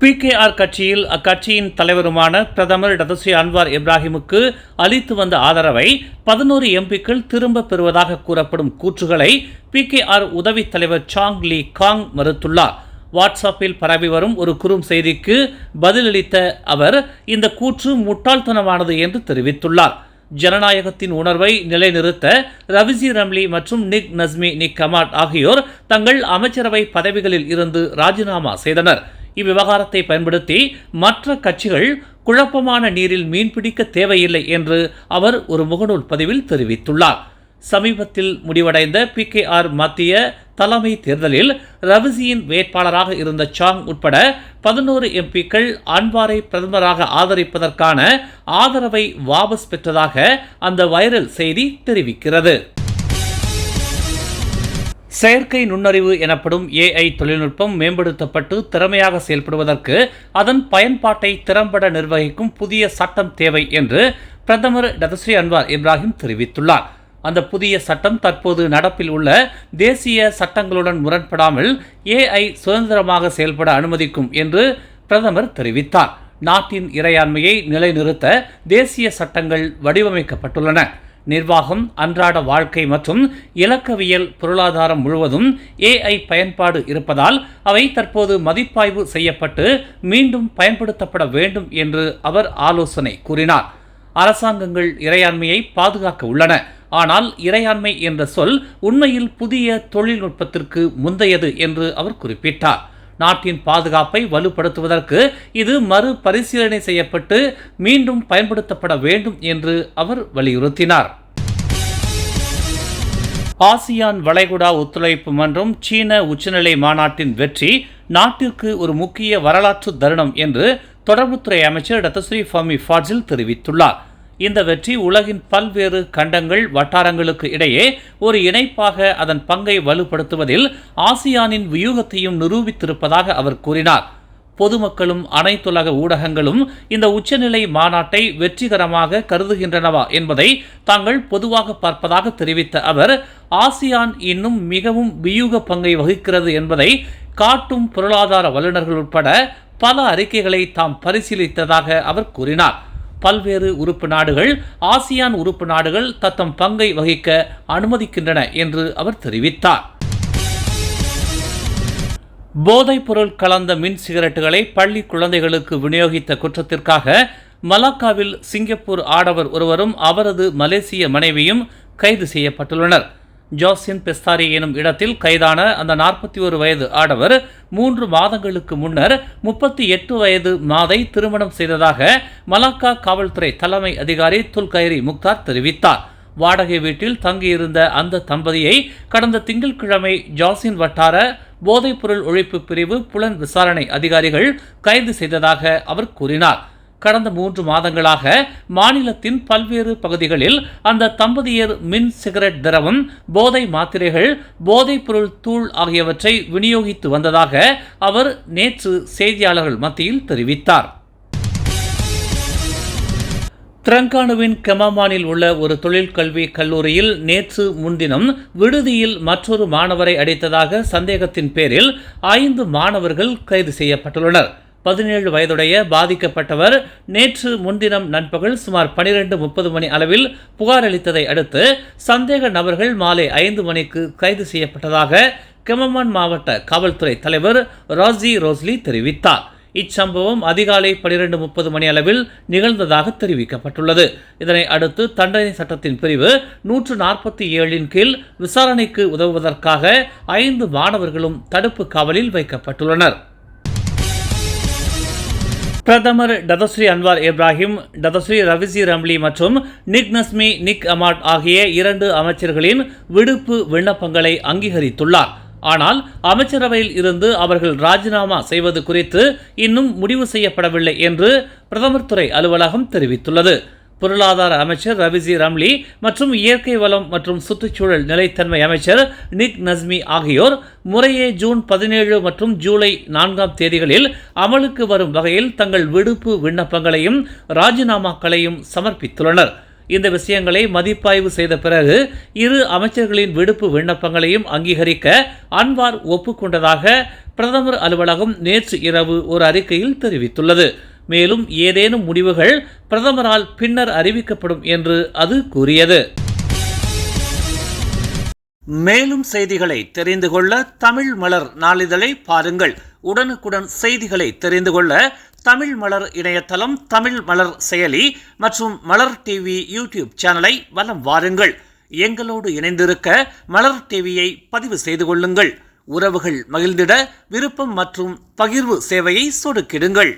PKR கட்சியில் அக்கட்சியின் தலைவருமான பிரதமர் டதஸ்ரீ அன்வார் இப்ராஹிமுக்கு அளித்து வந்த ஆதரவை 11 எம்பிக்கள் திரும்ப பெறுவதாக கூறப்படும் கூற்றுகளை PKR உதவித் தலைவர் சாங் லீ காங் மறுத்துள்ளார். வாட்ஸ்அப்பில் பரவி வரும் ஒரு குறும் செய்திக்கு பதிலளித்த அவர் இந்த கூற்று முட்டாள்தனமானது என்று தெரிவித்துள்ளார். ஜனநாயகத்தின் உணர்வை நிலைநிறுத்த ரவிசி ரம்லி மற்றும் நிக் நஸ்மி நிக் அமாட் ஆகியோர் தங்கள் அமைச்சரவை பதவிகளில் இருந்து ராஜினாமா செய்தனர். இவ்விவகாரத்தை பயன்படுத்தி மற்ற கட்சிகள் குழப்பமான நீரில் மீன்பிடிக்க தேவையில்லை என்று அவர் ஒரு முகநூல் பதிவில் தெரிவித்துள்ளார். சமீபத்தில் முடிவடைந்த PKR மத்திய தலைமை தேர்தலில் ரவிசியின் வேட்பாளராக இருந்த சாங் உட்பட 11 எம்பிக்கள் அன்வாரை பிரதமராக ஆதரிப்பதற்கான ஆதரவை வாபஸ் பெற்றதாக அந்த வைரல் செய்தி தெரிவிக்கிறது. செயற்கை நுண்ணறிவு எனப்படும் AI தொழில்நுட்பம் மேம்படுத்தப்பட்டு திறமையாக செயல்படுவதற்கு அதன் பயன்பாட்டை திறம்பட நிர்வகிக்கும் புதிய சட்டம் தேவை என்று பிரதமர் டதஸ்ரீ அன்வார் இப்ராஹிம் தெரிவித்துள்ளார். அந்த புதிய சட்டம் தற்போது நடப்பில் உள்ள தேசிய சட்டங்களுடன் முரண்படாமல் AI சுதந்திரமாக செயல்பட அனுமதிக்கும் என்று பிரதமர் தெரிவித்தார். நாட்டின் இறையாண்மையை நிலைநிறுத்த தேசிய சட்டங்கள் வடிவமைக்கப்பட்டுள்ளன. நிர்வாகம், அன்றாட வாழ்க்கை மற்றும் இலக்கவியல் பொருளாதாரம் முழுவதும் AI பயன்பாடு இருப்பதால் அவை தற்போது மதிப்பாய்வு செய்யப்பட்டு மீண்டும் பயன்படுத்தப்பட வேண்டும் என்று அவர் ஆலோசனை கூறினார். அரசாங்கங்கள் இறையாண்மையை பாதுகாக்க உள்ளன. ஆனால் இறையாண்மை என்ற சொல் உண்மையில் புதிய தொழில்நுட்பத்திற்கு முந்தையது என்று அவர் குறிப்பிட்டார். நாட்டின் பாதுகாப்பை வலுப்படுத்துவதற்கு இது மறுபரிசீலனை செய்யப்பட்டு மீண்டும் பயன்படுத்தப்பட வேண்டும் என்று அவர் வலியுறுத்தினார். ஆசியான் வளைகுடா ஒத்துழைப்பு மன்றம் சீன உச்சநிலை மாநாட்டின் வெற்றி நாட்டிற்கு ஒரு முக்கிய வரலாற்று தருணம் என்று தொடர்புத்துறை அமைச்சர் டத்தஸ்ரீ ஃபமி ஃபாஜில் தெரிவித்துள்ளார். இந்த வெற்றி உலகின் பல்வேறு கண்டங்கள் வட்டாரங்களுக்கு இடையே ஒரு இணைப்பாக அதன் பங்கை வலுப்படுத்துவதில் ஆசியானின் வியூகத்தையும் நிரூபித்திருப்பதாக அவர் கூறினார். பொதுமக்களும் அனைத்துலக ஊடகங்களும் இந்த உச்சநிலை மாநாட்டை வெற்றிகரமாக கருதுகின்றனவா என்பதை தாங்கள் பொதுவாக பார்ப்பதாக தெரிவித்த அவர், ஆசியான் இன்னும் மிகவும் வியூக பங்கை வகிக்கிறது என்பதை காட்டும் பொருளாதார வல்லுநர்கள் உட்பட பல அறிக்கைகளை தாம் பரிசீலித்ததாக அவர் கூறினார். பல்வேறு உறுப்பு நாடுகள் ஆசியான் உறுப்பு நாடுகள் தத்தம் பங்கை வகிக்க அனுமதிக்கின்றன என்று அவர் தெரிவித்தார். போதைப் பொருள் கலந்த மின் சிகரெட்டுகளை பள்ளி குழந்தைகளுக்கு விநியோகித்த குற்றத்திற்காக மலாக்காவில் சிங்கப்பூர் ஆடவர் ஒருவரும் அவரது மலேசிய மனைவியும் கைது செய்யப்பட்டுள்ளனர். ஜோசின் பெஸ்தாரி எனும் இடத்தில் கைதான அந்த 41 வயது ஆடவர் 3 மாதங்களுக்கு முன்னர் 38 வயது மாதை திருமணம் செய்ததாக மலாக்கா காவல்துறை தலைமை அதிகாரி துல்கைரி முக்தார் தெரிவித்தார். வாடகை வீட்டில் தங்கியிருந்த அந்த தம்பதியை கடந்த திங்கட்கிழமை ஜோசின் வட்டார போதைப்பொருள் ஒழிப்பு பிரிவு புலன் விசாரணை அதிகாரிகள் கைது செய்ததாக அவர் கூறினார். கடந்த 3 மாதங்களாக மாநிலத்தின் பல்வேறு பகுதிகளில் அந்த தம்பதியர் மின் சிகரெட் திரவம், போதை மாத்திரைகள், போதைப் பொருள் தூள் ஆகியவற்றை விநியோகித்து வந்ததாக அவர் நேற்று செய்தியாளர்கள் மத்தியில் தெரிவித்தார். திரங்கானுவின் கெமாமானில் உள்ள ஒரு தொழிற்கல்வி கல்லூரியில் நேற்று முன்தினம் விடுதியில் மற்றொரு மாணவரை அடித்ததாக சந்தேகத்தின் பேரில் 5 மாணவர்கள் கைது செய்யப்பட்டுள்ளனர். 17 வயதுடைய பாதிக்கப்பட்டவர் நேற்று முன்தினம் நண்பகல் சுமார் 12:30 மணி அளவில் புகார் அளித்ததை அடுத்து சந்தேக நபர்கள் மாலை 5 மணிக்கு கைது செய்யப்பட்டதாக கெமமான் மாவட்ட காவல்துறை தலைவர் ராஜி ரோஸ்லி தெரிவித்தார். இச்சம்பவம் அதிகாலை 12:30 மணி அளவில் நிகழ்ந்ததாக தெரிவிக்கப்பட்டுள்ளது. இதனை அடுத்து தண்டனை சட்டத்தின் பிரிவு 147 கீழ் விசாரணைக்கு உதவுவதற்காக 5 மாணவர்களும் தடுப்பு காவலில் வைக்கப்பட்டுள்ளனர். பிரதமர் Datuk Seri Anwar Ibrahim, Datuk Seri Rafizi Ramli மற்றும் நிக் நஸ்மி நிக் அமாட் ஆகிய 2 அமைச்சர்களின் விடுப்பு விண்ணப்பங்களை அங்கீகரித்துள்ளார். ஆனால் அமைச்சரவையில் இருந்து அவர்கள் ராஜினாமா செய்வது குறித்து இன்னும் முடிவு செய்யப்படவில்லை என்று பிரதமர் துறை அலுவலகம் தெரிவித்துள்ளது. பொருளாதார அமைச்சர் ரவிசி ரம்லி மற்றும் இயற்கை வளம் மற்றும் சுற்றுச்சூழல் நிலைத்தன்மை அமைச்சர் நிக் நஸ்மி ஆகியோர் முறையே ஜூன் 17 மற்றும் ஜூலை 4ஆம் தேதிகளில் அமலுக்கு வரும் வகையில் தங்கள் விடுப்பு விண்ணப்பங்களையும் ராஜினாமாக்களையும் சமர்ப்பித்துள்ளனர். இந்த விஷயங்களை மதிப்பாய்வு செய்த பிறகு இரு அமைச்சர்களின் விடுப்பு விண்ணப்பங்களையும் அங்கீகரிக்க அன்வார் ஒப்புக்கொண்டதாக பிரதமர் அலுவலகம் நேற்று இரவு ஒரு அறிக்கையில் தெரிவித்துள்ளது. மேலும் ஏதேனும் முடிவுகள் பிரதமரால் பின்னர் அறிவிக்கப்படும் என்று அது கூறியது. மேலும் செய்திகளை தெரிந்து கொள்ள தமிழ் மலர் நாளிதழை பாருங்கள். உடனுக்குடன் செய்திகளை தெரிந்து கொள்ள தமிழ் மலர் இணையதளம், தமிழ் மலர் செயலி மற்றும் மலர் டிவி யூடியூப் சேனலை வலம் வாருங்கள். எங்களோடு இணைந்திருக்க மலர் டிவியை பதிவு செய்து கொள்ளுங்கள். உறவுகள் மகிழ்ந்திட விருப்பம் மற்றும் பகிர்வு சேவையை சொடுக்கிடுங்கள்.